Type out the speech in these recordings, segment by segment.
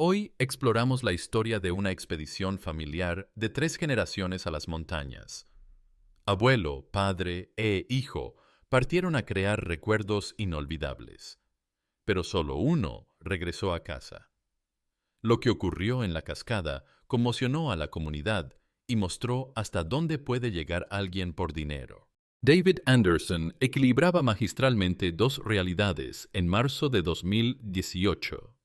Hoy exploramos la historia de una expedición familiar de 3 generaciones a las montañas. Abuelo, padre e hijo partieron a crear recuerdos inolvidables, pero solo uno regresó a casa. Lo que ocurrió en la cascada conmocionó a la comunidad y mostró hasta dónde puede llegar alguien por dinero. David Anderson equilibraba magistralmente dos realidades en marzo de 2018,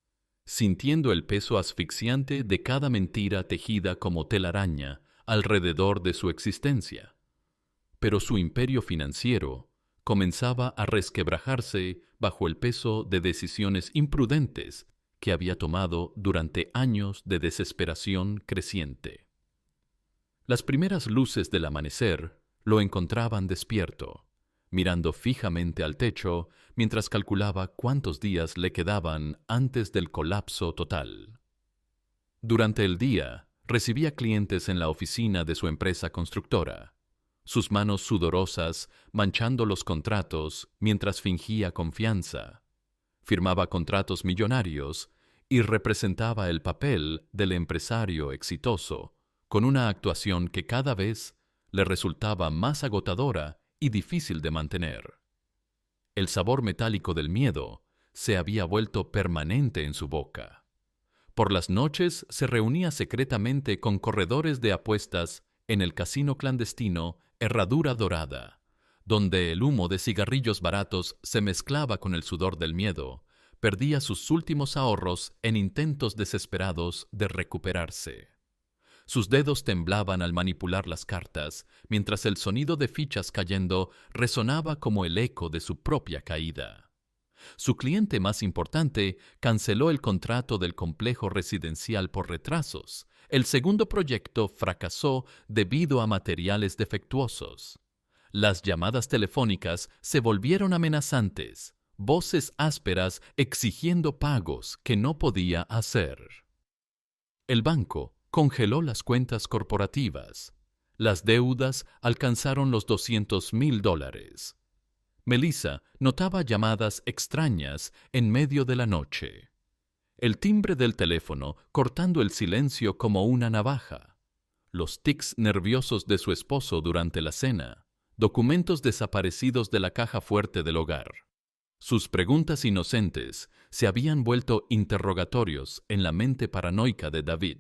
sintiendo el peso asfixiante de cada mentira tejida como telaraña alrededor de su existencia. Pero su imperio financiero comenzaba a resquebrajarse bajo el peso de decisiones imprudentes que había tomado durante años de desesperación creciente. Las primeras luces del amanecer lo encontraban despierto, mirando fijamente al techo mientras calculaba cuántos días le quedaban antes del colapso total. Durante el día, recibía clientes en la oficina de su empresa constructora, sus manos sudorosas manchando los contratos mientras fingía confianza. Firmaba contratos millonarios y representaba el papel del empresario exitoso, con una actuación que cada vez le resultaba más agotadora y difícil de mantener. El sabor metálico del miedo se había vuelto permanente en su boca. Por las noches se reunía secretamente con corredores de apuestas en el casino clandestino Herradura Dorada, donde el humo de cigarrillos baratos se mezclaba con el sudor del miedo. Perdía sus últimos ahorros en intentos desesperados de recuperarse. Sus dedos temblaban al manipular las cartas, mientras el sonido de fichas cayendo resonaba como el eco de su propia caída. Su cliente más importante canceló el contrato del complejo residencial por retrasos. El segundo proyecto fracasó debido a materiales defectuosos. Las llamadas telefónicas se volvieron amenazantes, voces ásperas exigiendo pagos que no podía hacer. El banco congeló las cuentas corporativas. Las deudas alcanzaron los $200,000. Melissa notaba llamadas extrañas en medio de la noche. El timbre del teléfono cortando el silencio como una navaja. Los tics nerviosos de su esposo durante la cena. Documentos desaparecidos de la caja fuerte del hogar. Sus preguntas inocentes se habían vuelto interrogatorios en la mente paranoica de David.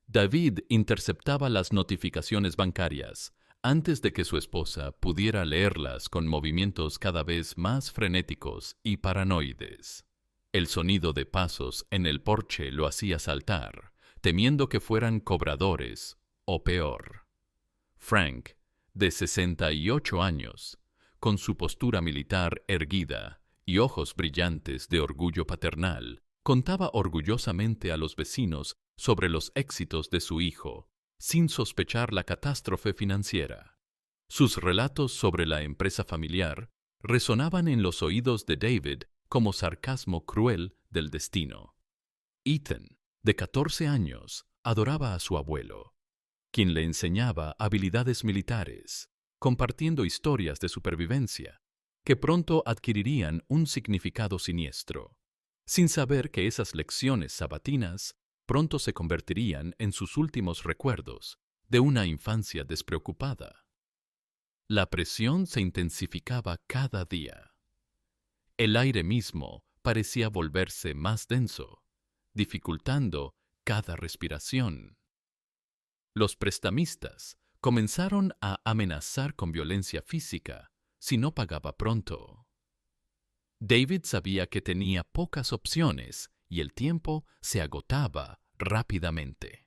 David interceptaba las notificaciones bancarias antes de que su esposa pudiera leerlas con movimientos cada vez más frenéticos y paranoides. El sonido de pasos en el porche lo hacía saltar, temiendo que fueran cobradores o peor. Frank, de 68 años, con su postura militar erguida y ojos brillantes de orgullo paternal, contaba orgullosamente a los vecinos sobre los éxitos de su hijo, sin sospechar la catástrofe financiera. Sus relatos sobre la empresa familiar resonaban en los oídos de David como sarcasmo cruel del destino. Ethan, de 14 años, adoraba a su abuelo, quien le enseñaba habilidades militares, compartiendo historias de supervivencia, que pronto adquirirían un significado siniestro, sin saber que esas lecciones sabatinas pronto se convertirían en sus últimos recuerdos de una infancia despreocupada. La presión se intensificaba cada día. El aire mismo parecía volverse más denso, dificultando cada respiración. Los prestamistas comenzaron a amenazar con violencia física si no pagaba pronto. David sabía que tenía pocas opciones y el tiempo se agotaba rápidamente.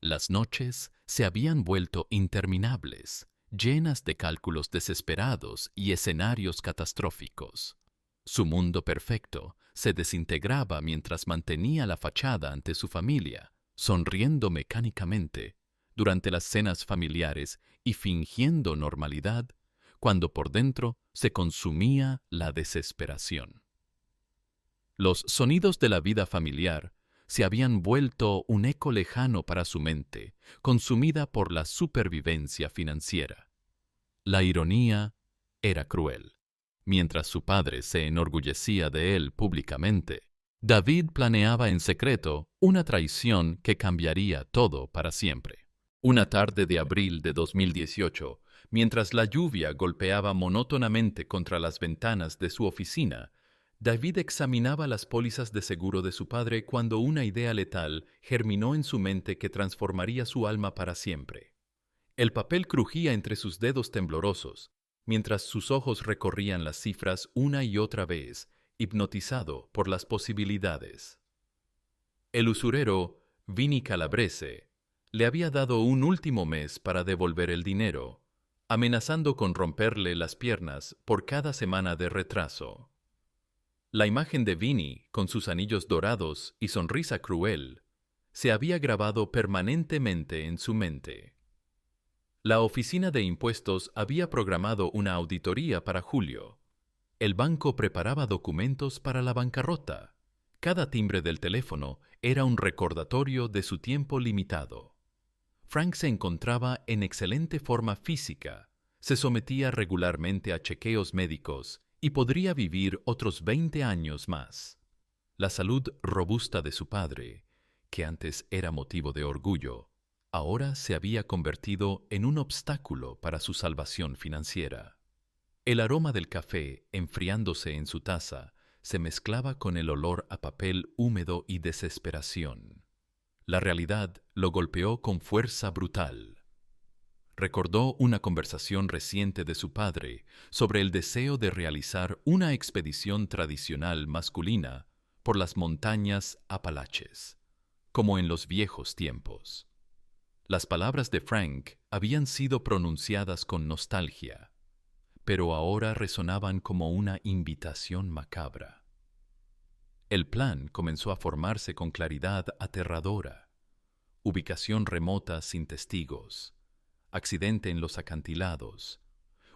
Las noches se habían vuelto interminables, llenas de cálculos desesperados y escenarios catastróficos. Su mundo perfecto se desintegraba mientras mantenía la fachada ante su familia, sonriendo mecánicamente durante las cenas familiares y fingiendo normalidad, cuando por dentro se consumía la desesperación. Los sonidos de la vida familiar se habían vuelto un eco lejano para su mente, consumida por la supervivencia financiera. La ironía era cruel. Mientras su padre se enorgullecía de él públicamente, David planeaba en secreto una traición que cambiaría todo para siempre. Una tarde de abril de 2018, mientras la lluvia golpeaba monótonamente contra las ventanas de su oficina, David examinaba las pólizas de seguro de su padre cuando una idea letal germinó en su mente que transformaría su alma para siempre. El papel crujía entre sus dedos temblorosos, mientras sus ojos recorrían las cifras una y otra vez, hipnotizado por las posibilidades. El usurero, Vinny Calabrese, le había dado un último mes para devolver el dinero, amenazando con romperle las piernas por cada semana de retraso. La imagen de Vinny, con sus anillos dorados y sonrisa cruel, se había grabado permanentemente en su mente. La oficina de impuestos había programado una auditoría para julio. El banco preparaba documentos para la bancarrota. Cada timbre del teléfono era un recordatorio de su tiempo limitado. Frank se encontraba en excelente forma física, se sometía regularmente a chequeos médicos y podría vivir otros 20 años más. La salud robusta de su padre, que antes era motivo de orgullo, ahora se había convertido en un obstáculo para su salvación financiera. El aroma del café, enfriándose en su taza, se mezclaba con el olor a papel húmedo y desesperación. La realidad lo golpeó con fuerza brutal. Recordó una conversación reciente de su padre sobre el deseo de realizar una expedición tradicional masculina por las montañas Apalaches, como en los viejos tiempos. Las palabras de Frank habían sido pronunciadas con nostalgia, pero ahora resonaban como una invitación macabra. El plan comenzó a formarse con claridad aterradora. Ubicación remota sin testigos, accidente en los acantilados,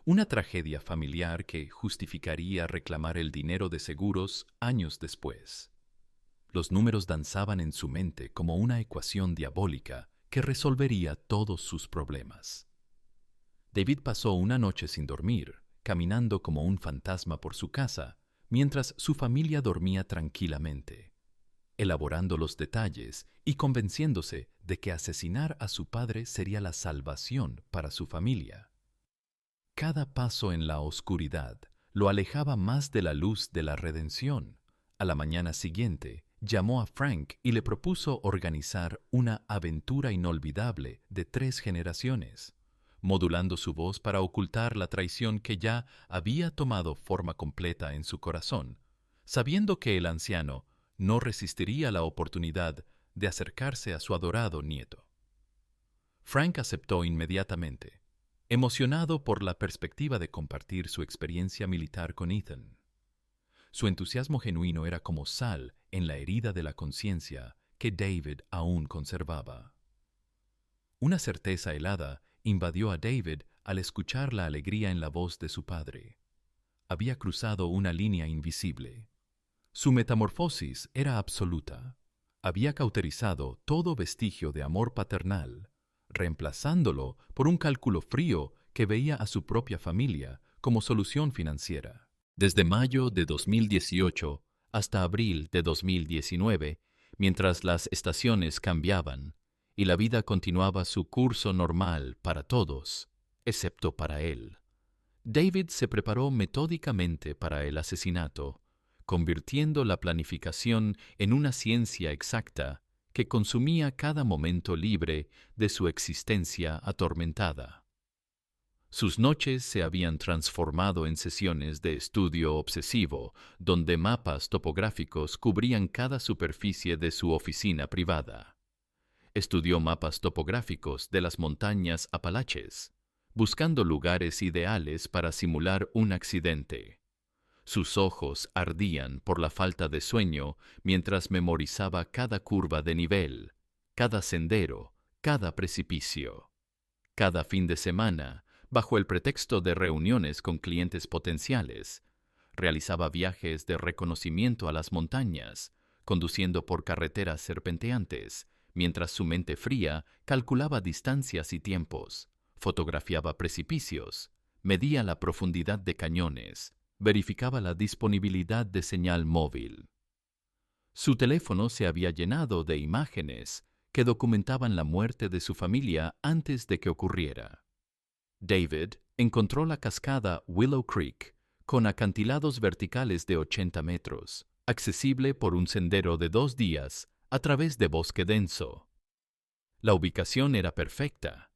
una tragedia familiar que justificaría reclamar el dinero de seguros años después. Los números danzaban en su mente como una ecuación diabólica que resolvería todos sus problemas. David pasó una noche sin dormir, caminando como un fantasma por su casa, mientras su familia dormía tranquilamente, elaborando los detalles y convenciéndose de que asesinar a su padre sería la salvación para su familia. Cada paso en la oscuridad lo alejaba más de la luz de la redención. A la mañana siguiente, llamó a Frank y le propuso organizar una aventura inolvidable de 3 generaciones, modulando su voz para ocultar la traición que ya había tomado forma completa en su corazón, sabiendo que el anciano no resistiría la oportunidad de acercarse a su adorado nieto. Frank aceptó inmediatamente, emocionado por la perspectiva de compartir su experiencia militar con Ethan. Su entusiasmo genuino era como sal en la herida de la conciencia que David aún conservaba. Una certeza helada invadió a David al escuchar la alegría en la voz de su padre. Había cruzado una línea invisible. Su metamorfosis era absoluta. Había cauterizado todo vestigio de amor paternal, reemplazándolo por un cálculo frío que veía a su propia familia como solución financiera. Desde mayo de 2018 hasta abril de 2019, mientras las estaciones cambiaban y la vida continuaba su curso normal para todos, excepto para él, David se preparó metódicamente para el asesinato, convirtiendo la planificación en una ciencia exacta que consumía cada momento libre de su existencia atormentada. Sus noches se habían transformado en sesiones de estudio obsesivo, donde mapas topográficos cubrían cada superficie de su oficina privada. Estudió mapas topográficos de las montañas Apalaches, buscando lugares ideales para simular un accidente. Sus ojos ardían por la falta de sueño mientras memorizaba cada curva de nivel, cada sendero, cada precipicio. Cada fin de semana, bajo el pretexto de reuniones con clientes potenciales, realizaba viajes de reconocimiento a las montañas, conduciendo por carreteras serpenteantes, mientras su mente fría calculaba distancias y tiempos, fotografiaba precipicios, medía la profundidad de cañones, verificaba la disponibilidad de señal móvil. Su teléfono se había llenado de imágenes que documentaban la muerte de su familia antes de que ocurriera. David encontró la cascada Willow Creek con acantilados verticales de 80 metros, accesible por un sendero de 2 días a través de bosque denso. La ubicación era perfecta,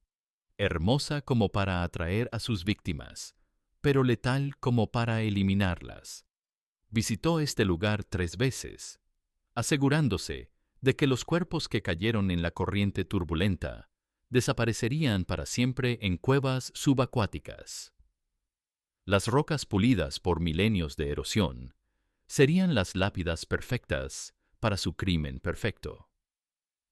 hermosa como para atraer a sus víctimas, pero letal como para eliminarlas. Visitó este lugar 3 veces, asegurándose de que los cuerpos que cayeron en la corriente turbulenta desaparecerían para siempre en cuevas subacuáticas. Las rocas pulidas por milenios de erosión serían las lápidas perfectas para su crimen perfecto.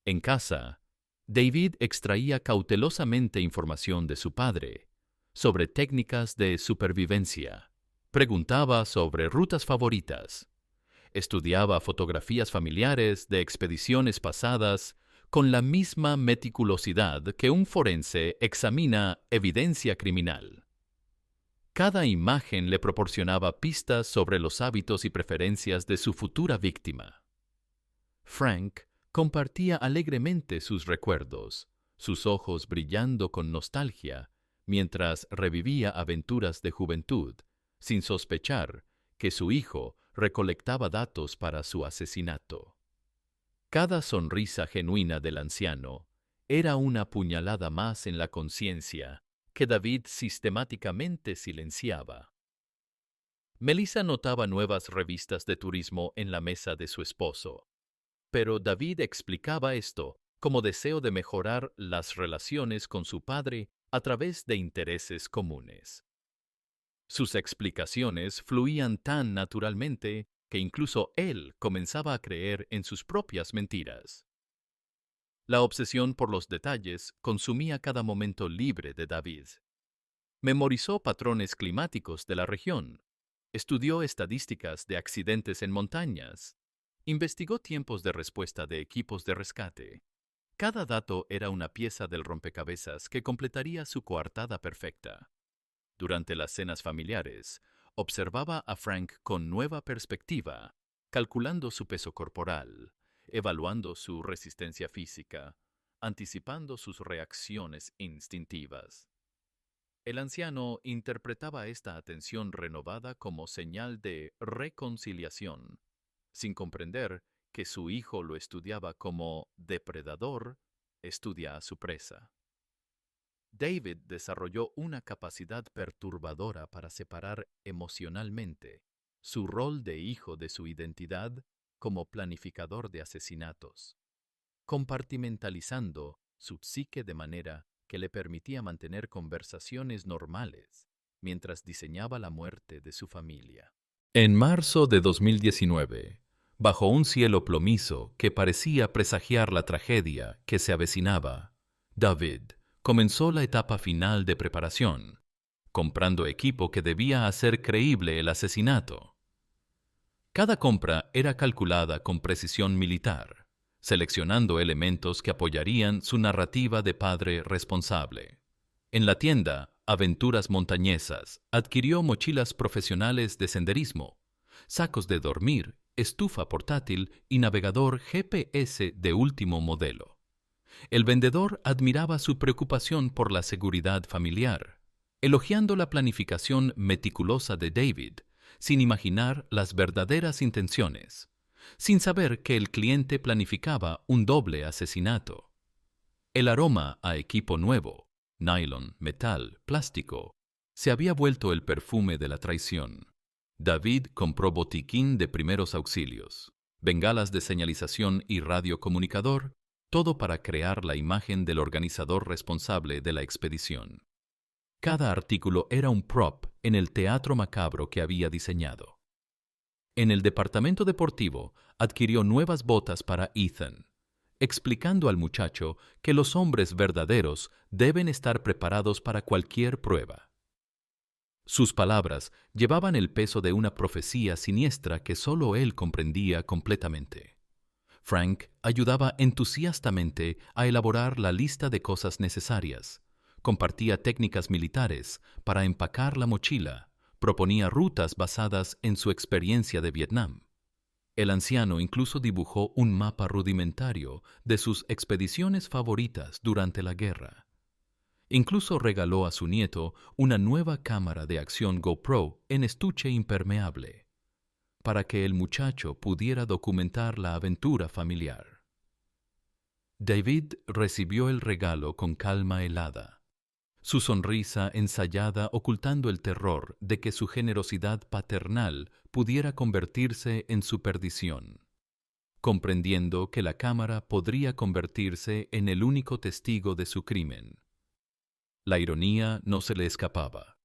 En casa, David extraía cautelosamente información de su padre sobre técnicas de supervivencia, preguntaba sobre rutas favoritas, estudiaba fotografías familiares de expediciones pasadas con la misma meticulosidad que un forense examina evidencia criminal. Cada imagen le proporcionaba pistas sobre los hábitos y preferencias de su futura víctima. Frank compartía alegremente sus recuerdos, sus ojos brillando con nostalgia, mientras revivía aventuras de juventud, sin sospechar que su hijo recolectaba datos para su asesinato. Cada sonrisa genuina del anciano era una puñalada más en la conciencia que David sistemáticamente silenciaba. Melissa notaba nuevas revistas de turismo en la mesa de su esposo, pero David explicaba esto como deseo de mejorar las relaciones con su padre a través de intereses comunes. Sus explicaciones fluían tan naturalmente que incluso él comenzaba a creer en sus propias mentiras. La obsesión por los detalles consumía cada momento libre de David. Memorizó patrones climáticos de la región, estudió estadísticas de accidentes en montañas, investigó tiempos de respuesta de equipos de rescate. Cada dato era una pieza del rompecabezas que completaría su coartada perfecta. Durante las cenas familiares, observaba a Frank con nueva perspectiva, calculando su peso corporal, evaluando su resistencia física, anticipando sus reacciones instintivas. El anciano interpretaba esta atención renovada como señal de reconciliación, sin comprender que su hijo lo estudiaba como depredador estudia a su presa. David desarrolló una capacidad perturbadora para separar emocionalmente su rol de hijo de su identidad como planificador de asesinatos, compartimentalizando su psique de manera que le permitía mantener conversaciones normales mientras diseñaba la muerte de su familia. En marzo de 2019, bajo un cielo plomizo que parecía presagiar la tragedia que se avecinaba, David comenzó la etapa final de preparación, comprando equipo que debía hacer creíble el asesinato. Cada compra era calculada con precisión militar, seleccionando elementos que apoyarían su narrativa de padre responsable. En la tienda Aventuras Montañesas adquirió mochilas profesionales de senderismo, sacos de dormir, estufa portátil y navegador GPS de último modelo. El vendedor admiraba su preocupación por la seguridad familiar, elogiando la planificación meticulosa de David, sin imaginar las verdaderas intenciones, sin saber que el cliente planificaba un doble asesinato. El aroma a equipo nuevo, nylon, metal, plástico, se había vuelto el perfume de la traición. David compró botiquín de primeros auxilios, bengalas de señalización y radiocomunicador, todo para crear la imagen del organizador responsable de la expedición. Cada artículo era un prop en el teatro macabro que había diseñado. En el departamento deportivo adquirió nuevas botas para Ethan, explicando al muchacho que los hombres verdaderos deben estar preparados para cualquier prueba. Sus palabras llevaban el peso de una profecía siniestra que solo él comprendía completamente. Frank ayudaba entusiastamente a elaborar la lista de cosas necesarias, compartía técnicas militares para empacar la mochila, proponía rutas basadas en su experiencia de Vietnam. El anciano incluso dibujó un mapa rudimentario de sus expediciones favoritas durante la guerra. Incluso regaló a su nieto una nueva cámara de acción GoPro en estuche impermeable, para que el muchacho pudiera documentar la aventura familiar. David recibió el regalo con calma helada, su sonrisa ensayada ocultando el terror de que su generosidad paternal pudiera convertirse en su perdición, comprendiendo que la cámara podría convertirse en el único testigo de su crimen. La ironía no se le escapaba.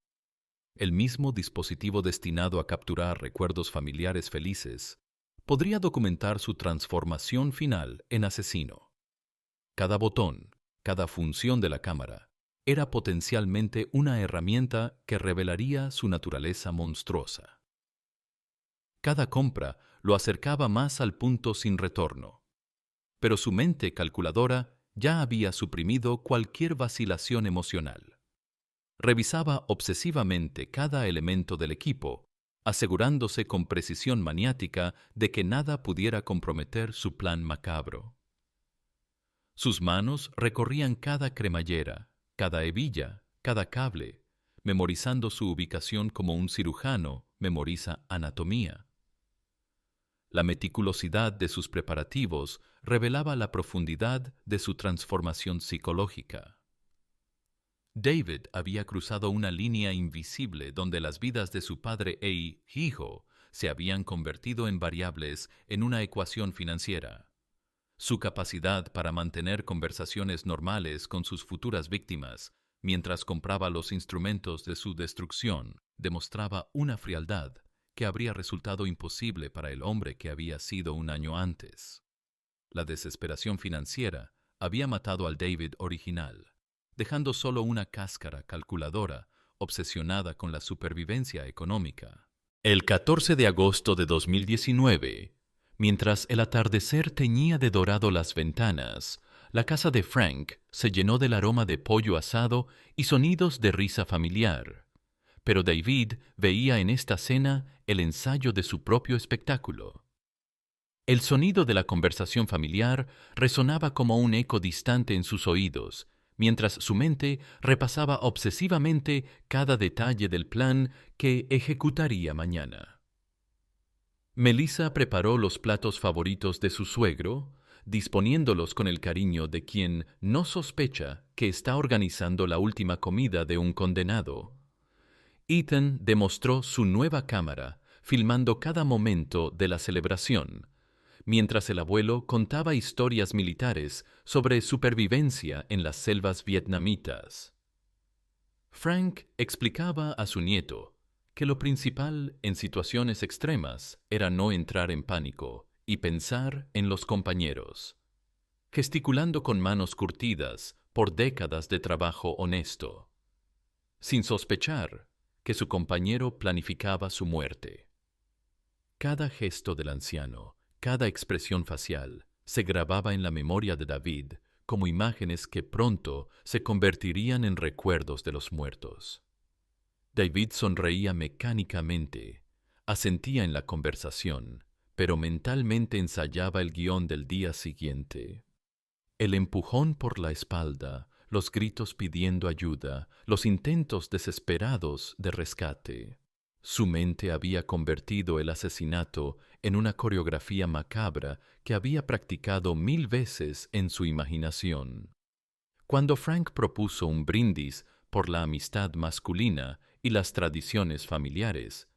El mismo dispositivo destinado a capturar recuerdos familiares felices podría documentar su transformación final en asesino. Cada botón, cada función de la cámara, era potencialmente una herramienta que revelaría su naturaleza monstruosa. Cada compra lo acercaba más al punto sin retorno, pero su mente calculadora ya había suprimido cualquier vacilación emocional. Revisaba obsesivamente cada elemento del equipo, asegurándose con precisión maniática de que nada pudiera comprometer su plan macabro. Sus manos recorrían cada cremallera, cada hebilla, cada cable, memorizando su ubicación como un cirujano memoriza anatomía. La meticulosidad de sus preparativos revelaba la profundidad de su transformación psicológica. David había cruzado una línea invisible donde las vidas de su padre e hijo se habían convertido en variables en una ecuación financiera. Su capacidad para mantener conversaciones normales con sus futuras víctimas mientras compraba los instrumentos de su destrucción demostraba una frialdad que habría resultado imposible para el hombre que había sido un año antes. La desesperación financiera había matado al David original, dejando solo una cáscara calculadora obsesionada con la supervivencia económica. El 14 de agosto de 2019, mientras el atardecer teñía de dorado las ventanas, la casa de Frank se llenó del aroma de pollo asado y sonidos de risa familiar. Pero David veía en esta cena el ensayo de su propio espectáculo. El sonido de la conversación familiar resonaba como un eco distante en sus oídos, mientras su mente repasaba obsesivamente cada detalle del plan que ejecutaría mañana. Melissa preparó los platos favoritos de su suegro, disponiéndolos con el cariño de quien no sospecha que está organizando la última comida de un condenado. Ethan demostró su nueva cámara, filmando cada momento de la celebración, mientras el abuelo contaba historias militares sobre supervivencia en las selvas vietnamitas. Frank explicaba a su nieto que lo principal en situaciones extremas era no entrar en pánico y pensar en los compañeros, gesticulando con manos curtidas por décadas de trabajo honesto, sin sospechar que su compañero planificaba su muerte. Cada gesto del anciano, cada expresión facial, se grababa en la memoria de David como imágenes que pronto se convertirían en recuerdos de los muertos. David sonreía mecánicamente, asentía en la conversación, pero mentalmente ensayaba el guión del día siguiente. El empujón por la espalda, los gritos pidiendo ayuda, los intentos desesperados de rescate. Su mente había convertido el asesinato en una coreografía macabra que había practicado 1000 veces en su imaginación. Cuando Frank propuso un brindis por la amistad masculina y las tradiciones familiares,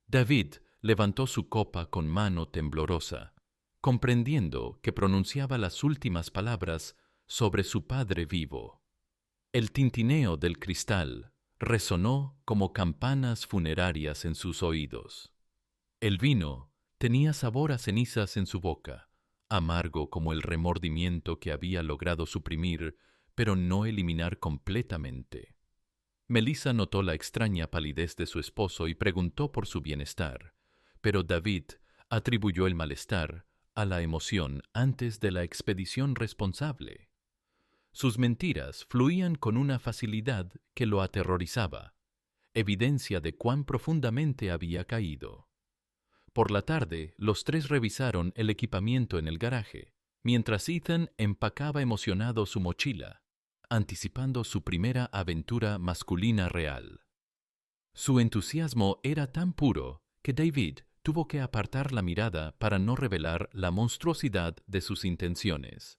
David levantó su copa con mano temblorosa, comprendiendo que pronunciaba las últimas palabras sobre su padre vivo. El tintineo del cristal resonó como campanas funerarias en sus oídos. El vino tenía sabor a cenizas en su boca, amargo como el remordimiento que había logrado suprimir, pero no eliminar completamente. Melissa notó la extraña palidez de su esposo y preguntó por su bienestar, pero David atribuyó el malestar a la emoción antes de la expedición responsable. Sus mentiras fluían con una facilidad que lo aterrorizaba, evidencia de cuán profundamente había caído. Por la tarde, los tres revisaron el equipamiento en el garaje, mientras Ethan empacaba emocionado su mochila, anticipando su primera aventura masculina real. Su entusiasmo era tan puro que David tuvo que apartar la mirada para no revelar la monstruosidad de sus intenciones.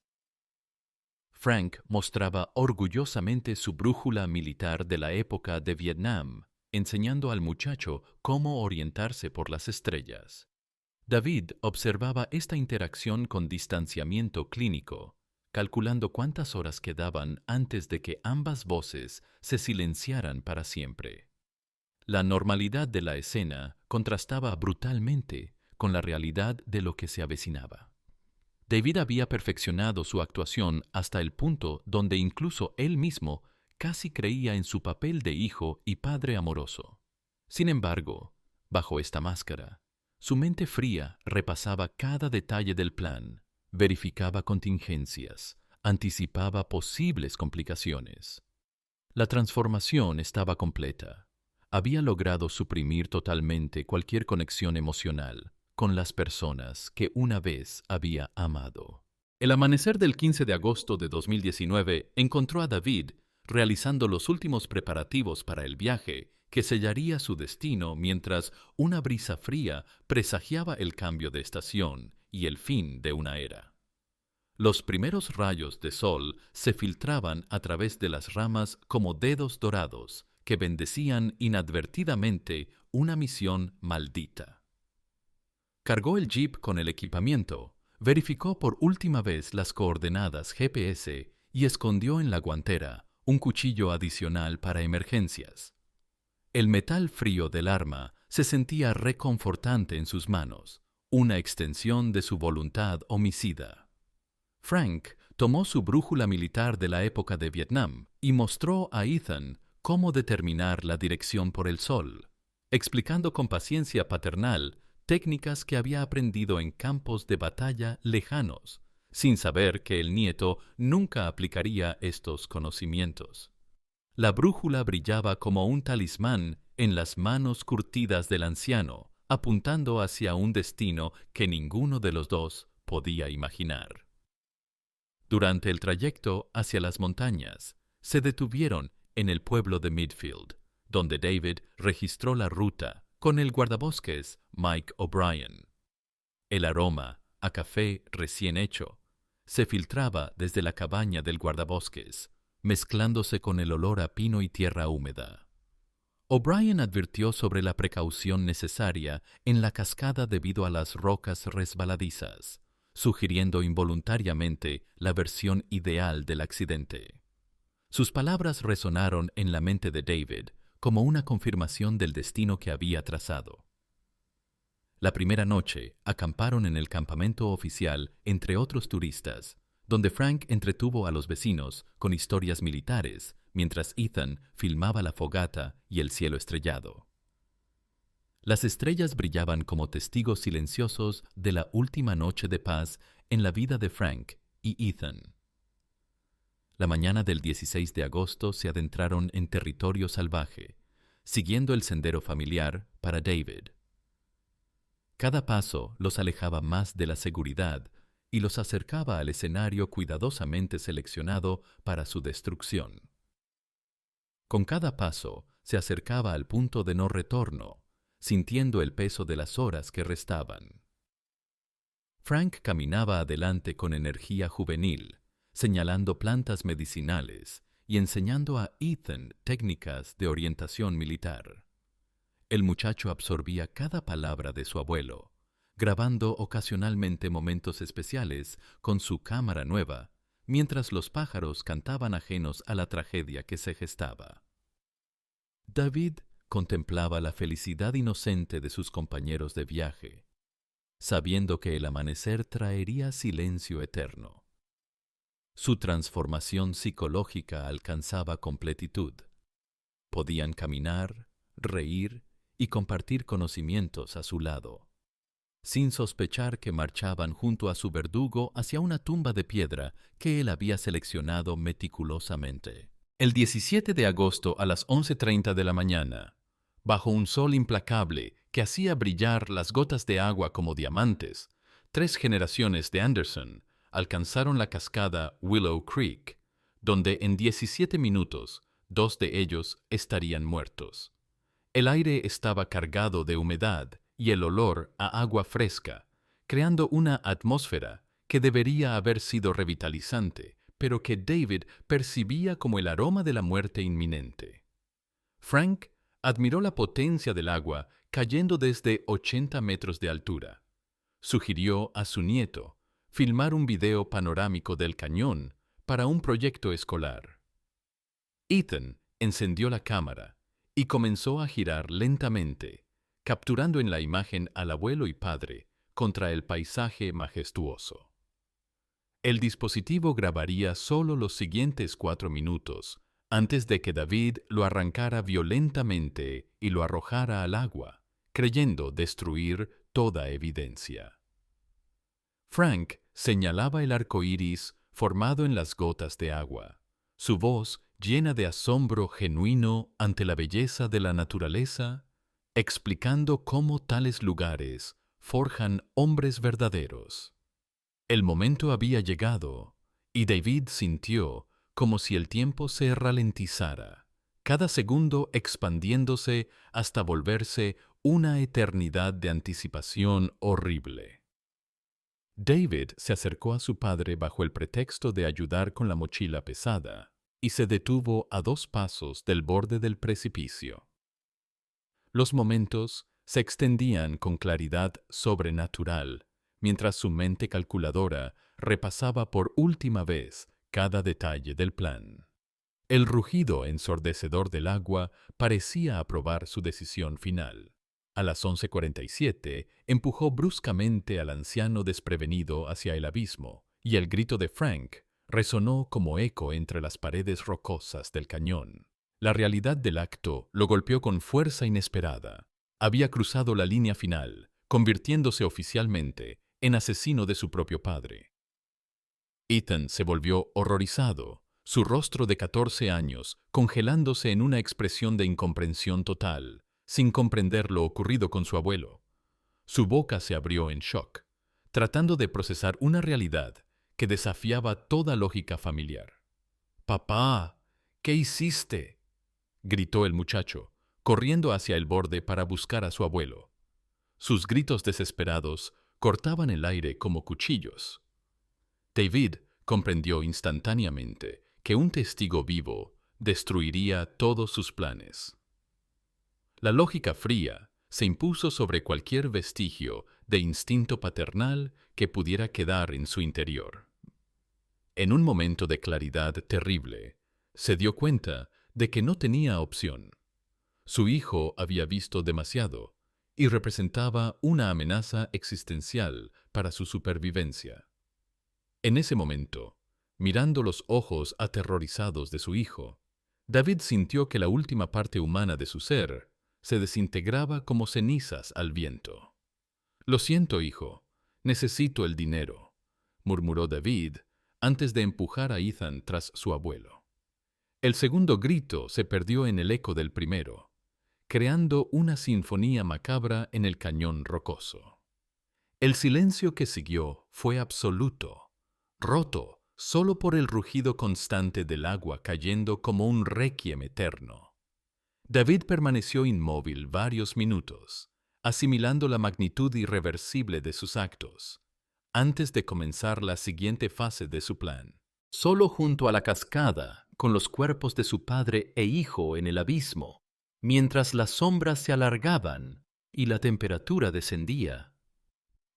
Frank mostraba orgullosamente su brújula militar de la época de Vietnam, enseñando al muchacho cómo orientarse por las estrellas. David observaba esta interacción con distanciamiento clínico, calculando cuántas horas quedaban antes de que ambas voces se silenciaran para siempre. La normalidad de la escena contrastaba brutalmente con la realidad de lo que se avecinaba. David había perfeccionado su actuación hasta el punto donde incluso él mismo casi creía en su papel de hijo y padre amoroso. Sin embargo, bajo esta máscara, su mente fría repasaba cada detalle del plan, verificaba contingencias, anticipaba posibles complicaciones. La transformación estaba completa. Había logrado suprimir totalmente cualquier conexión emocional con las personas que una vez había amado. El amanecer del 15 de agosto de 2019 encontró a David realizando los últimos preparativos para el viaje que sellaría su destino mientras una brisa fría presagiaba el cambio de estación y el fin de una era. Los primeros rayos de sol se filtraban a través de las ramas como dedos dorados que bendecían inadvertidamente una misión maldita. Cargó el jeep con el equipamiento, verificó por última vez las coordenadas GPS y escondió en la guantera un cuchillo adicional para emergencias. El metal frío del arma se sentía reconfortante en sus manos, una extensión de su voluntad homicida. Frank tomó su brújula militar de la época de Vietnam y mostró a Ethan cómo determinar la dirección por el sol, explicando con paciencia paternal técnicas que había aprendido en campos de batalla lejanos, sin saber que el nieto nunca aplicaría estos conocimientos. La brújula brillaba como un talismán en las manos curtidas del anciano, apuntando hacia un destino que ninguno de los dos podía imaginar. Durante el trayecto hacia las montañas, se detuvieron en el pueblo de Midfield, donde David registró la ruta con el guardabosques Mike O'Brien. El aroma a café recién hecho se filtraba desde la cabaña del guardabosques, mezclándose con el olor a pino y tierra húmeda. O'Brien advirtió sobre la precaución necesaria en la cascada debido a las rocas resbaladizas, sugiriendo involuntariamente la versión ideal del accidente. Sus palabras resonaron en la mente de David como una confirmación del destino que había trazado. La primera noche acamparon en el campamento oficial entre otros turistas, donde Frank entretuvo a los vecinos con historias militares, mientras Ethan filmaba la fogata y el cielo estrellado. Las estrellas brillaban como testigos silenciosos de la última noche de paz en la vida de Frank y Ethan. La mañana del 16 de agosto se adentraron en territorio salvaje, siguiendo el sendero familiar para David. Cada paso los alejaba más de la seguridad y los acercaba al escenario cuidadosamente seleccionado para su destrucción. Con cada paso se acercaba al punto de no retorno, sintiendo el peso de las horas que restaban. Frank caminaba adelante con energía juvenil, señalando plantas medicinales y enseñando a Ethan técnicas de orientación militar. El muchacho absorbía cada palabra de su abuelo, grabando ocasionalmente momentos especiales con su cámara nueva, mientras los pájaros cantaban ajenos a la tragedia que se gestaba. David contemplaba la felicidad inocente de sus compañeros de viaje, sabiendo que el amanecer traería silencio eterno. Su transformación psicológica alcanzaba completitud. Podían caminar, reír y compartir conocimientos a su lado, sin sospechar que marchaban junto a su verdugo hacia una tumba de piedra que él había seleccionado meticulosamente. El 17 de agosto a las 11:30 de la mañana, Bajo un sol implacable que hacía brillar las gotas de agua como diamantes, 3 generaciones de Anderson alcanzaron la cascada Willow Creek, donde en 17 minutos 2 de ellos estarían muertos. El aire estaba cargado de humedad y el olor a agua fresca, creando una atmósfera que debería haber sido revitalizante, pero que David percibía como el aroma de la muerte inminente. Frank admiró la potencia del agua cayendo desde 80 metros de altura. Sugirió a su nieto filmar un video panorámico del cañón para un proyecto escolar. Ethan encendió la cámara y comenzó a girar lentamente, capturando en la imagen al abuelo y padre contra el paisaje majestuoso. El dispositivo grabaría solo los siguientes 4 minutos antes de que David lo arrancara violentamente y lo arrojara al agua, creyendo destruir toda evidencia. Frank señalaba el arco iris formado en las gotas de agua, su voz llena de asombro genuino ante la belleza de la naturaleza, explicando cómo tales lugares forjan hombres verdaderos. El momento había llegado, y David sintió como si el tiempo se ralentizara, cada segundo expandiéndose hasta volverse una eternidad de anticipación horrible. David se acercó a su padre bajo el pretexto de ayudar con la mochila pesada y se detuvo a 2 pasos del borde del precipicio. Los momentos se extendían con claridad sobrenatural, mientras su mente calculadora repasaba por última vez cada detalle del plan. El rugido ensordecedor del agua parecía aprobar su decisión final. A las 11:47 empujó bruscamente al anciano desprevenido hacia el abismo, y el grito de Frank resonó como eco entre las paredes rocosas del cañón. La realidad del acto lo golpeó con fuerza inesperada. Había cruzado la línea final, convirtiéndose oficialmente en asesino de su propio padre. Ethan se volvió horrorizado, su rostro de 14 años congelándose en una expresión de incomprensión total, sin comprender lo ocurrido con su abuelo. Su boca se abrió en shock, tratando de procesar una realidad que desafiaba toda lógica familiar. «Papá, ¿qué hiciste?», gritó el muchacho, corriendo hacia el borde para buscar a su abuelo. Sus gritos desesperados cortaban el aire como cuchillos. David comprendió instantáneamente que un testigo vivo destruiría todos sus planes. La lógica fría se impuso sobre cualquier vestigio de instinto paternal que pudiera quedar en su interior. En un momento de claridad terrible, se dio cuenta de que no tenía opción. Su hijo había visto demasiado y representaba una amenaza existencial para su supervivencia. En ese momento, mirando los ojos aterrorizados de su hijo, David sintió que la última parte humana de su ser se desintegraba como cenizas al viento. «Lo siento, hijo, necesito el dinero», murmuró David antes de empujar a Ethan tras su abuelo. El segundo grito se perdió en el eco del primero, creando una sinfonía macabra en el cañón rocoso. El silencio que siguió fue absoluto, roto solo por el rugido constante del agua cayendo como un requiem eterno. David permaneció inmóvil varios minutos, asimilando la magnitud irreversible de sus actos, antes de comenzar la siguiente fase de su plan. Solo junto a la cascada, con los cuerpos de su padre e hijo en el abismo, mientras las sombras se alargaban y la temperatura descendía,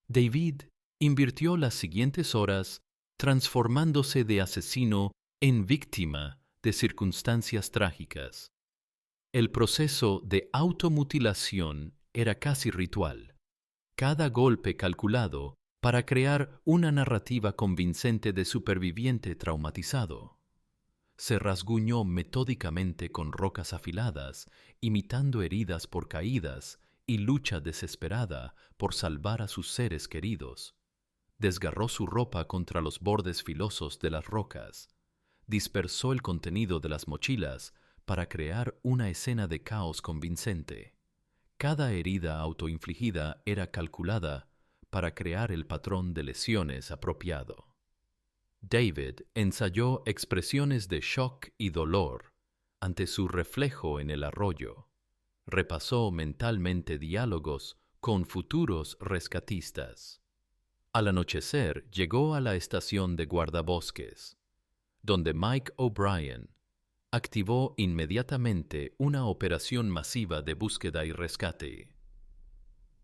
David invirtió las siguientes horas transformándose de asesino en víctima de circunstancias trágicas. El proceso de automutilación era casi ritual, cada golpe calculado para crear una narrativa convincente de superviviente traumatizado. Se rasguñó metódicamente con rocas afiladas, imitando heridas por caídas y lucha desesperada por salvar a sus seres queridos. Desgarró su ropa contra los bordes filosos de las rocas, dispersó el contenido de las mochilas para crear una escena de caos convincente. Cada herida autoinfligida era calculada para crear el patrón de lesiones apropiado. David ensayó expresiones de shock y dolor ante su reflejo en el arroyo. Repasó mentalmente diálogos con futuros rescatistas. Al anochecer llegó a la estación de guardabosques, donde Mike O'Brien activó inmediatamente una operación masiva de búsqueda y rescate.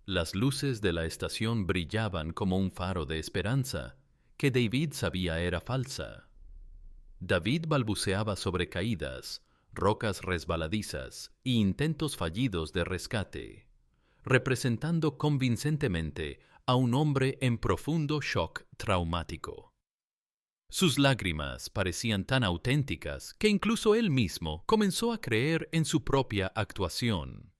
Las luces de la estación brillaban como un faro de esperanza, que David sabía era falsa. David balbuceaba sobre caídas, rocas resbaladizas e intentos fallidos de rescate, representando convincentemente a un hombre en profundo shock traumático. Sus lágrimas parecían tan auténticas que incluso él mismo comenzó a creer en su propia actuación.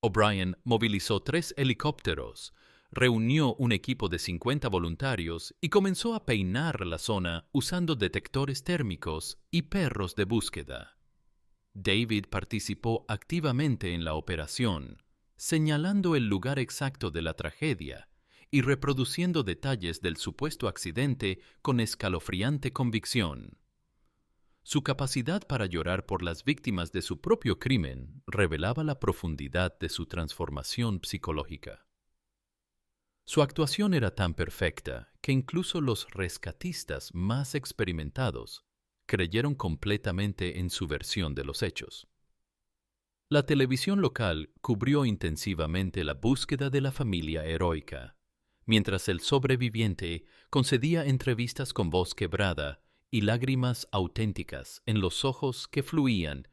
O'Brien movilizó 3 helicópteros, reunió un equipo de 50 voluntarios y comenzó a peinar la zona usando detectores térmicos y perros de búsqueda. David participó activamente en la operación, señalando el lugar exacto de la tragedia y reproduciendo detalles del supuesto accidente con escalofriante convicción. Su capacidad para llorar por las víctimas de su propio crimen revelaba la profundidad de su transformación psicológica. Su actuación era tan perfecta que incluso los rescatistas más experimentados creyeron completamente en su versión de los hechos. La televisión local cubrió intensivamente la búsqueda de la familia heroica, mientras el sobreviviente concedía entrevistas con voz quebrada y lágrimas auténticas en los ojos que fluían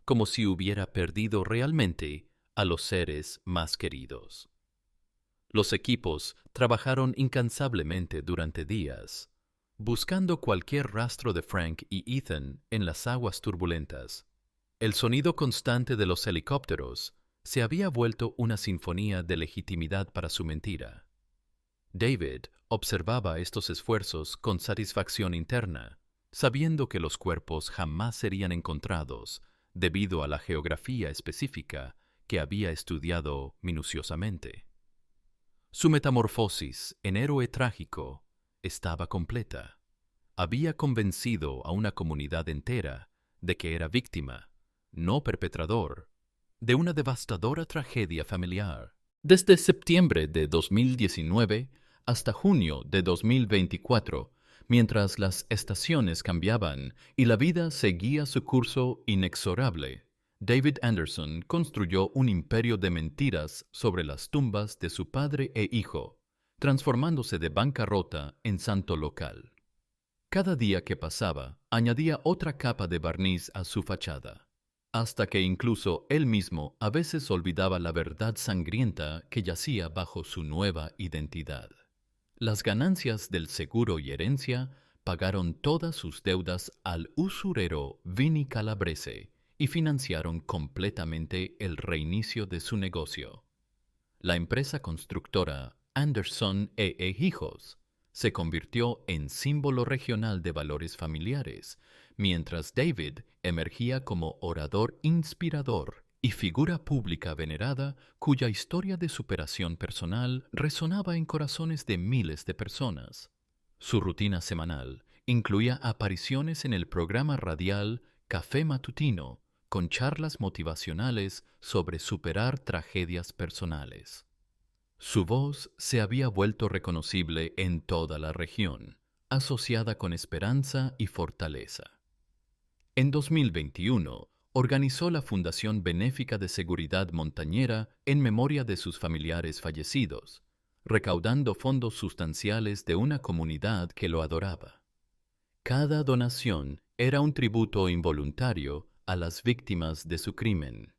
como si hubiera perdido realmente a los seres más queridos. Los equipos trabajaron incansablemente durante días, buscando cualquier rastro de Frank y Ethan en las aguas turbulentas. El sonido constante de los helicópteros se había vuelto una sinfonía de legitimidad para su mentira. David observaba estos esfuerzos con satisfacción interna, sabiendo que los cuerpos jamás serían encontrados debido a la geografía específica que había estudiado minuciosamente. Su metamorfosis en héroe trágico estaba completa. Había convencido a una comunidad entera de que era víctima, no perpetrador, de una devastadora tragedia familiar. Desde septiembre de 2019 hasta junio de 2024, mientras las estaciones cambiaban y la vida seguía su curso inexorable, David Anderson construyó un imperio de mentiras sobre las tumbas de su padre e hijo, transformándose de bancarrota en santo local. Cada día que pasaba, añadía otra capa de barniz a su fachada, hasta que incluso él mismo a veces olvidaba la verdad sangrienta que yacía bajo su nueva identidad. Las ganancias del seguro y herencia pagaron todas sus deudas al usurero Vinny Calabrese y financiaron completamente el reinicio de su negocio. La empresa constructora Anderson e Hijos se convirtió en símbolo regional de valores familiares, mientras David emergía como orador inspirador y figura pública venerada cuya historia de superación personal resonaba en corazones de miles de personas. Su rutina semanal incluía apariciones en el programa radial Café Matutino, con charlas motivacionales sobre superar tragedias personales. Su voz se había vuelto reconocible en toda la región, asociada con esperanza y fortaleza. En 2021, organizó la Fundación Benéfica de Seguridad Montañera en memoria de sus familiares fallecidos, recaudando fondos sustanciales de una comunidad que lo adoraba. Cada donación era un tributo involuntario a las víctimas de su crimen.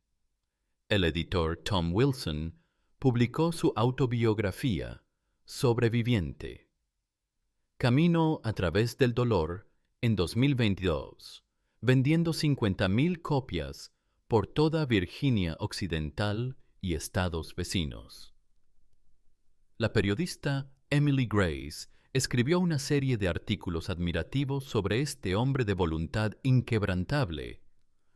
El editor Tom Wilson publicó su autobiografía, Sobreviviente. Camino a través del dolor en 2022, vendiendo 50,000 copias por toda Virginia Occidental y estados vecinos. La periodista Emily Grace escribió una serie de artículos admirativos sobre este hombre de voluntad inquebrantable,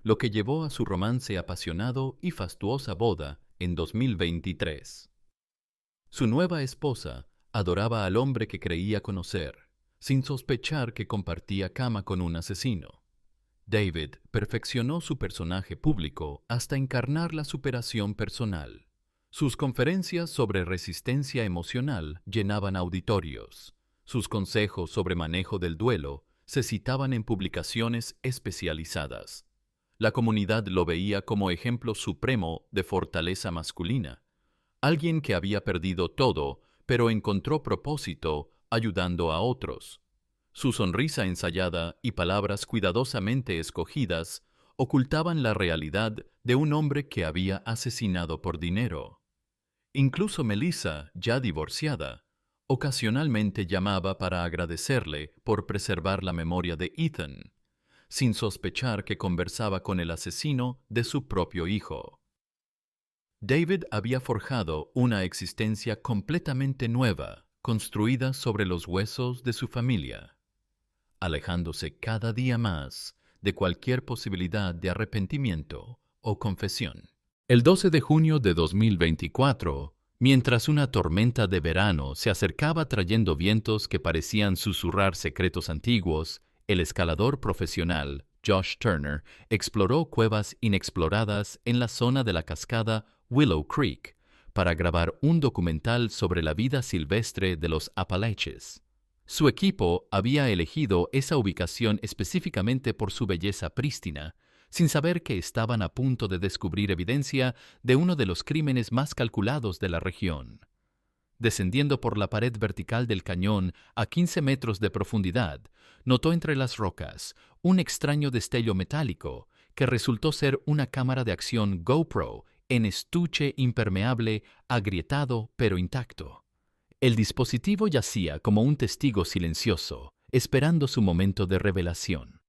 lo que llevó a su romance apasionado y fastuosa boda en 2023. Su nueva esposa adoraba al hombre que creía conocer, sin sospechar que compartía cama con un asesino. David perfeccionó su personaje público hasta encarnar la superación personal. Sus conferencias sobre resistencia emocional llenaban auditorios. Sus consejos sobre manejo del duelo se citaban en publicaciones especializadas. La comunidad lo veía como ejemplo supremo de fortaleza masculina. Alguien que había perdido todo, pero encontró propósito ayudando a otros. Su sonrisa ensayada y palabras cuidadosamente escogidas ocultaban la realidad de un hombre que había asesinado por dinero. Incluso Melissa, ya divorciada, ocasionalmente llamaba para agradecerle por preservar la memoria de Ethan, sin sospechar que conversaba con el asesino de su propio hijo. David había forjado una existencia completamente nueva, construida sobre los huesos de su familia, alejándose cada día más de cualquier posibilidad de arrepentimiento o confesión. El 12 de junio de 2024, mientras una tormenta de verano se acercaba trayendo vientos que parecían susurrar secretos antiguos, el escalador profesional Josh Turner exploró cuevas inexploradas en la zona de la cascada Willow Creek para grabar un documental sobre la vida silvestre de los Apalaches. Su equipo había elegido esa ubicación específicamente por su belleza prístina, sin saber que estaban a punto de descubrir evidencia de uno de los crímenes más calculados de la región. Descendiendo por la pared vertical del cañón a 15 metros de profundidad, notó entre las rocas un extraño destello metálico que resultó ser una cámara de acción GoPro en estuche impermeable, agrietado pero intacto. El dispositivo yacía como un testigo silencioso, esperando su momento de revelación.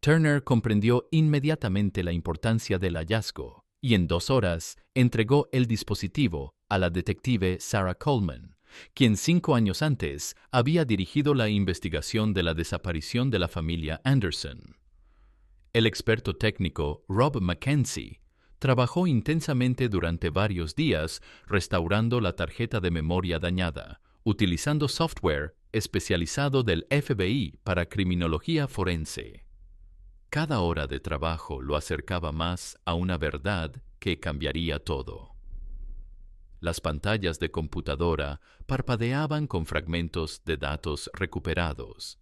Turner comprendió inmediatamente la importancia del hallazgo y en 2 horas entregó el dispositivo a la detective Sarah Coleman, quien 5 años antes había dirigido la investigación de la desaparición de la familia Anderson. El experto técnico Rob Mackenzie trabajó intensamente durante varios días restaurando la tarjeta de memoria dañada, utilizando software especializado del FBI para criminología forense. Cada hora de trabajo lo acercaba más a una verdad que cambiaría todo. Las pantallas de computadora parpadeaban con fragmentos de datos recuperados.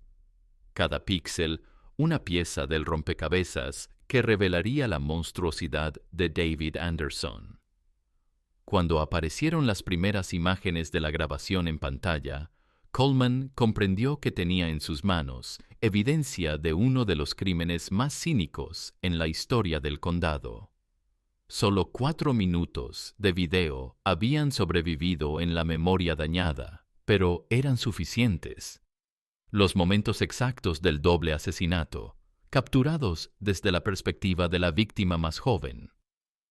Cada píxel, una pieza del rompecabezas que revelaría la monstruosidad de David Anderson. Cuando aparecieron las primeras imágenes de la grabación en pantalla, Coleman comprendió que tenía en sus manos evidencia de uno de los crímenes más cínicos en la historia del condado. Solo 4 minutos de video habían sobrevivido en la memoria dañada, pero eran suficientes. Los momentos exactos del doble asesinato, capturados desde la perspectiva de la víctima más joven.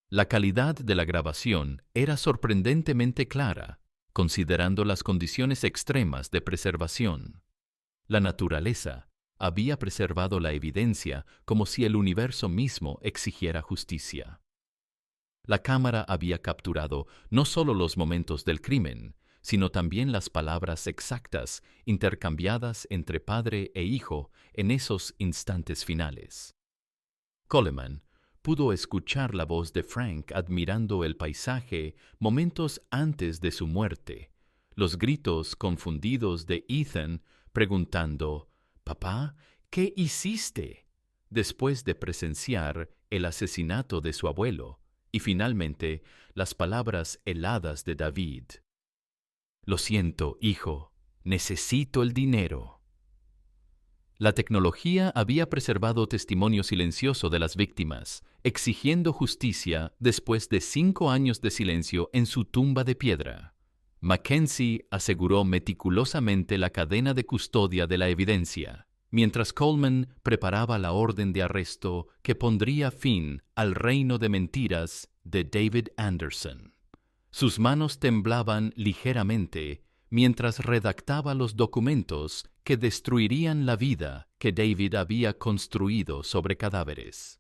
La calidad de la grabación era sorprendentemente clara, considerando las condiciones extremas de preservación. La naturaleza había preservado la evidencia como si el universo mismo exigiera justicia. La cámara había capturado no solo los momentos del crimen, sino también las palabras exactas intercambiadas entre padre e hijo en esos instantes finales. Coleman pudo escuchar la voz de Frank admirando el paisaje momentos antes de su muerte, los gritos confundidos de Ethan preguntando, «Papá, ¿qué hiciste?», después de presenciar el asesinato de su abuelo, y finalmente las palabras heladas de David. «Lo siento, hijo, necesito el dinero». La tecnología había preservado testimonio silencioso de las víctimas, exigiendo justicia después de 5 años de silencio en su tumba de piedra. Mackenzie aseguró meticulosamente la cadena de custodia de la evidencia, mientras Coleman preparaba la orden de arresto que pondría fin al reino de mentiras de David Anderson. Sus manos temblaban ligeramente mientras redactaba los documentos que destruirían la vida que David había construido sobre cadáveres.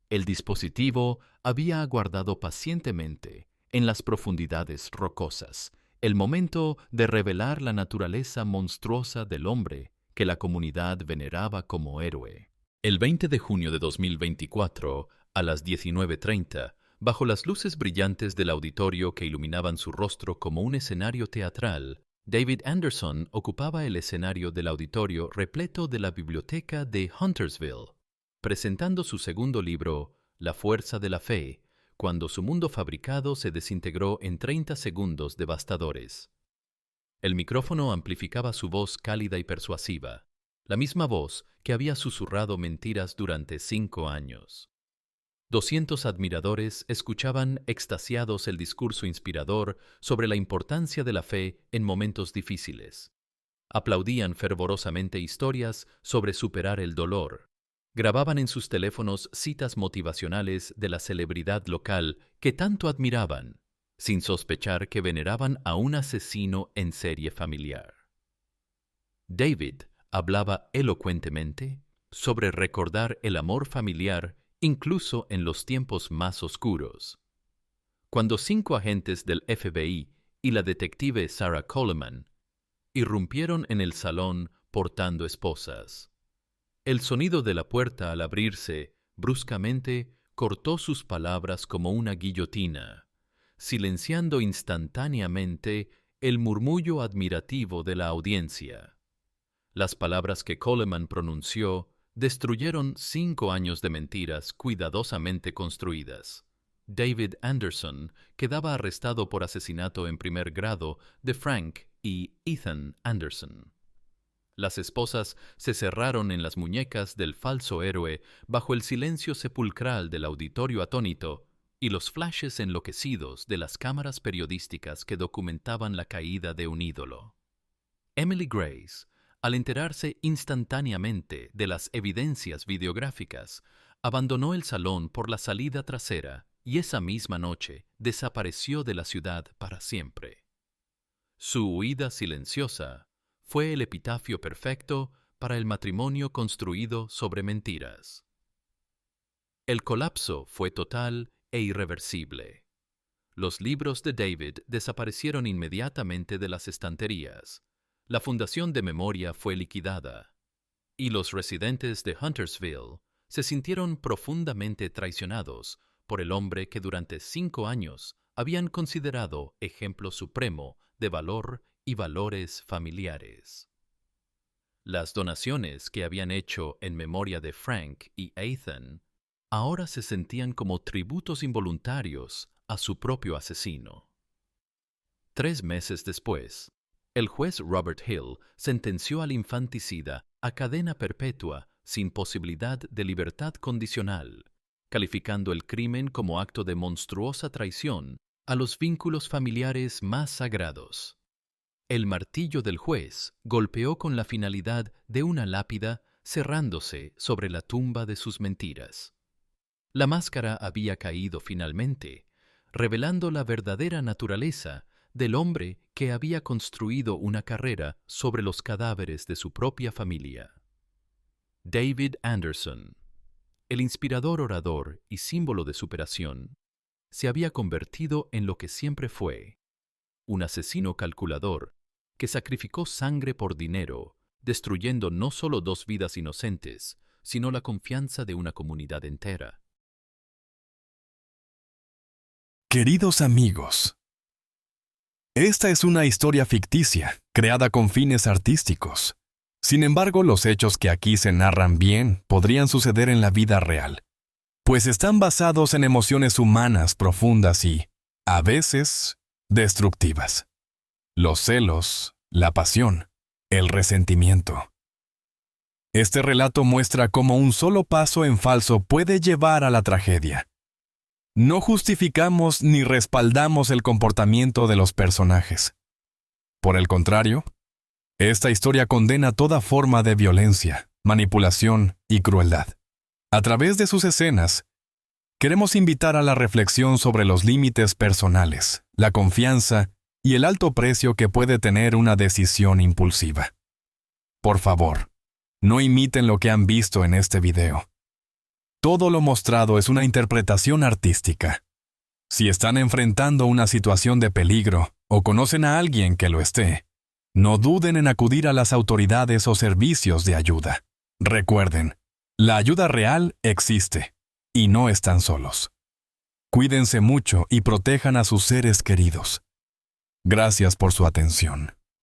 El dispositivo había aguardado pacientemente, en las profundidades rocosas, el momento de revelar la naturaleza monstruosa del hombre que la comunidad veneraba como héroe. El 20 de junio de 2024, a las 19:30, bajo las luces brillantes del auditorio que iluminaban su rostro como un escenario teatral, David Anderson ocupaba el escenario del auditorio repleto de la biblioteca de Huntersville, presentando su segundo libro, La fuerza de la fe, cuando su mundo fabricado se desintegró en 30 segundos devastadores. El micrófono amplificaba su voz cálida y persuasiva, la misma voz que había susurrado mentiras durante 5 años. 200 admiradores escuchaban extasiados el discurso inspirador sobre la importancia de la fe en momentos difíciles. Aplaudían fervorosamente historias sobre superar el dolor. Grababan en sus teléfonos citas motivacionales de la celebridad local que tanto admiraban, sin sospechar que veneraban a un asesino en serie familiar. David hablaba elocuentemente sobre recordar el amor familiar incluso en los tiempos más oscuros. Cuando 5 agentes del FBI y la detective Sarah Coleman irrumpieron en el salón portando esposas, el sonido de la puerta al abrirse bruscamente cortó sus palabras como una guillotina, silenciando instantáneamente el murmullo admirativo de la audiencia. Las palabras que Coleman pronunció destruyeron 5 años de mentiras cuidadosamente construidas. David Anderson quedaba arrestado por asesinato en primer grado de Frank y Ethan Anderson. Las esposas se cerraron en las muñecas del falso héroe bajo el silencio sepulcral del auditorio atónito y los flashes enloquecidos de las cámaras periodísticas que documentaban la caída de un ídolo. Emily Grace, al enterarse instantáneamente de las evidencias videográficas, abandonó el salón por la salida trasera y esa misma noche desapareció de la ciudad para siempre. Su huida silenciosa fue el epitafio perfecto para el matrimonio construido sobre mentiras. El colapso fue total e irreversible. Los libros de David desaparecieron inmediatamente de las estanterías. La fundación de memoria fue liquidada, y los residentes de Huntersville se sintieron profundamente traicionados por el hombre que durante 5 años habían considerado ejemplo supremo de valor y valores familiares. Las donaciones que habían hecho en memoria de Frank y Ethan ahora se sentían como tributos involuntarios a su propio asesino. 3 meses después, el juez Robert Hill sentenció al infanticida a cadena perpetua sin posibilidad de libertad condicional, calificando el crimen como acto de monstruosa traición a los vínculos familiares más sagrados. El martillo del juez golpeó con la finalidad de una lápida cerrándose sobre la tumba de sus mentiras. La máscara había caído finalmente, revelando la verdadera naturaleza del hombre que había construido una carrera sobre los cadáveres de su propia familia. David Anderson, el inspirador orador y símbolo de superación, se había convertido en lo que siempre fue, un asesino calculador que sacrificó sangre por dinero, destruyendo no solo 2 vidas inocentes, sino la confianza de una comunidad entera. Queridos amigos, esta es una historia ficticia, creada con fines artísticos. Sin embargo, los hechos que aquí se narran bien podrían suceder en la vida real, pues están basados en emociones humanas profundas y, a veces, destructivas. Los celos, la pasión, el resentimiento. Este relato muestra cómo un solo paso en falso puede llevar a la tragedia. No justificamos ni respaldamos el comportamiento de los personajes. Por el contrario, esta historia condena toda forma de violencia, manipulación y crueldad. A través de sus escenas, queremos invitar a la reflexión sobre los límites personales, la confianza y el alto precio que puede tener una decisión impulsiva. Por favor, no imiten lo que han visto en este video. Todo lo mostrado es una interpretación artística. Si están enfrentando una situación de peligro o conocen a alguien que lo esté, no duden en acudir a las autoridades o servicios de ayuda. Recuerden, la ayuda real existe y no están solos. Cuídense mucho y protejan a sus seres queridos. Gracias por su atención.